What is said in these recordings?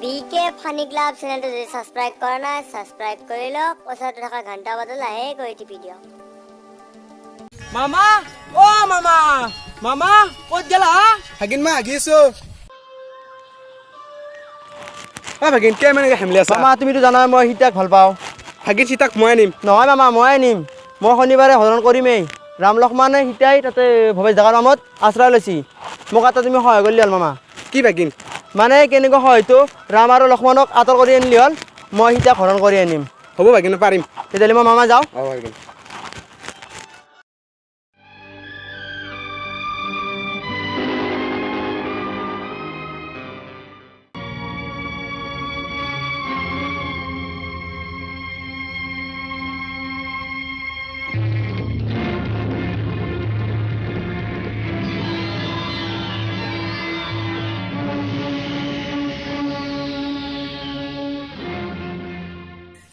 বিকে funny club চেনেলটো যদি সাবস্ক্ৰাইব কৰা নাই সাবস্ক্ৰাইব কৰি লওক ওচৰতে থকা ঘণ্টা বটল আহে কৰি টিপি দিয়ক মামা ও মামা মামা ক'ত গেলা হাগিন মা আগিছো ভাগিন কে মানে হেমলি আছা মামা তুমিতো জানাই মই সীতাক ভাল পাওঁ হাগিন সীতাক মই আনিম নহয় মামা মই আনিম মই শনিবাৰে হৰণ কৰিমেই ৰাম লক্ষ্মণে সীতাই তাতে ভৱেশ ডেকাৰ নামত আশ্ৰয় লৈছি মোক এটা তুমি সহায় কৰিলি হ'ল মামা কি ভাগিন মানে কেনেকুৱা হয়তো ৰাম আৰু লক্ষ্মণক আঁতৰ কৰি আনিলি হ'ল মই সীতাক হৰণ কৰি আনিম হ'ব ভাগিন পাৰিম তেতিয়াহ'লে মই মামা যাওঁ ভাগিন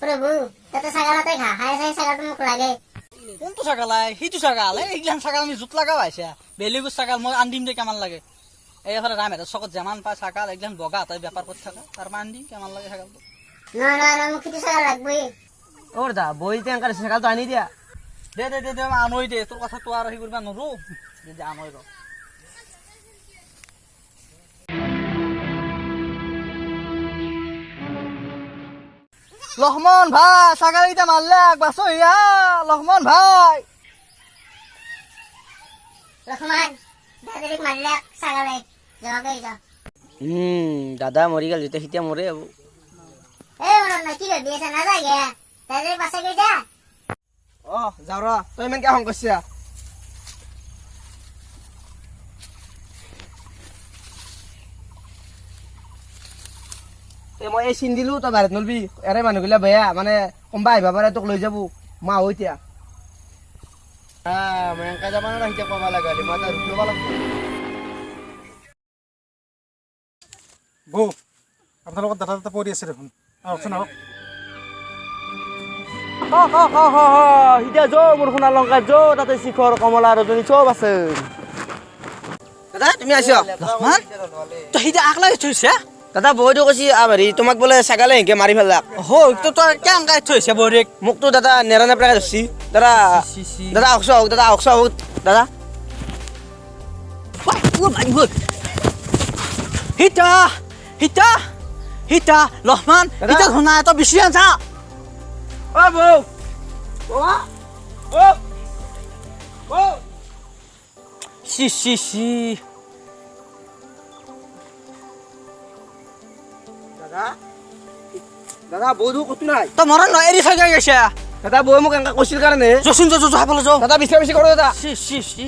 প্রভু তাতে ছাগালতে খা হাই হাই ছাগালটো মোক লাগে কোনটো ছাগাল সেইটো ছাগাল এইগিলান ছাগাল আমি জোত লগাব আহিছে বেলেগৰ ছাগাল মই আন দিম দে কেমান লাগে এইফালে ৰামহেঁতৰ চকত যিমান পায় ছাগাল এইগিলান বগা তই বেপাৰ কৰি থাকা তাৰ পৰা আন দিম কেমান লাগে ছাগালটো নহয় মোক সেইটো ছাগাল লাগবই অ দা বই টেংকাৰ চেকালটো আনি দিয়া দে দে দে দে মই আনৈ দে তোৰ কথাটো আৰু সেই কৰিব নোৱাৰো দে আনৈ ৰ লক্ষ্মণ ভাই ছাগালকেইটা মাৰলে বাছো ইয়া লক্ষ্মণ ভাই লক্ষ্মণ দাদাক মাৰলে ছাগালে জগাকে যা দাদা মৰি গ'ল যেতিয়া সিতিয়া মৰে হ'ব এ মরণ না কি ভাবি আছে না যায় গে দাদার পাশে গে যা অ যাওঁ ৰ তই ইমান কে সংকস্যা মই এই চিন দিলো তই বাহিৰত নলবি এৰে মানুহগিলা বেয়া মানে কোনোবা আহিব পাৰে তোক লৈ যাব মই আহো এতিয়া মই এনেকৈ যাব নোৱাৰা এতিয়া ক'ব লাগে মই এটা ৰূপ ল'ব লাগিব বৌ আপোনালোকৰ দাদা তাতে পৰি আছে দেখোন আহকচোন আহক এতিয়া যৌ মোৰ সোণাৰ লংকা যৌ তাতে শিখৰ কমলা ৰজনী চব আছে দাদা তুমি আহিছ লক্ষ্মণ তই সিটা আকলাই থৈছে দাদা বৌটো কৈছি হেৰি তোমাক বোলে ছাগালে সেনেকে মাৰি পেলাক হয় তো তই কেনেকৈ থৈছে বৌৰেক মোকতো দাদা নেৰা নেপেৰাকে ধৰছি দাদা দাদা আহকচোন আহক দাদা আহকচোন আহক দাদা সীতা সীতা সীতা লক্ষ্মণ সীতা শুনা তই বিচাৰি আছা অ বৌ চি চি চি দাদা দাদা বৌটো ক'তো নাই তই মৰণ নহয় এৰি থৈ গৈছে দাদা বৌয়ে মোক এনেকৈ কৈছিল কাৰণে যচোন যা হাফালে যাওঁ দাদা বেছি বেছি কৰোঁ দাদা চি চি চি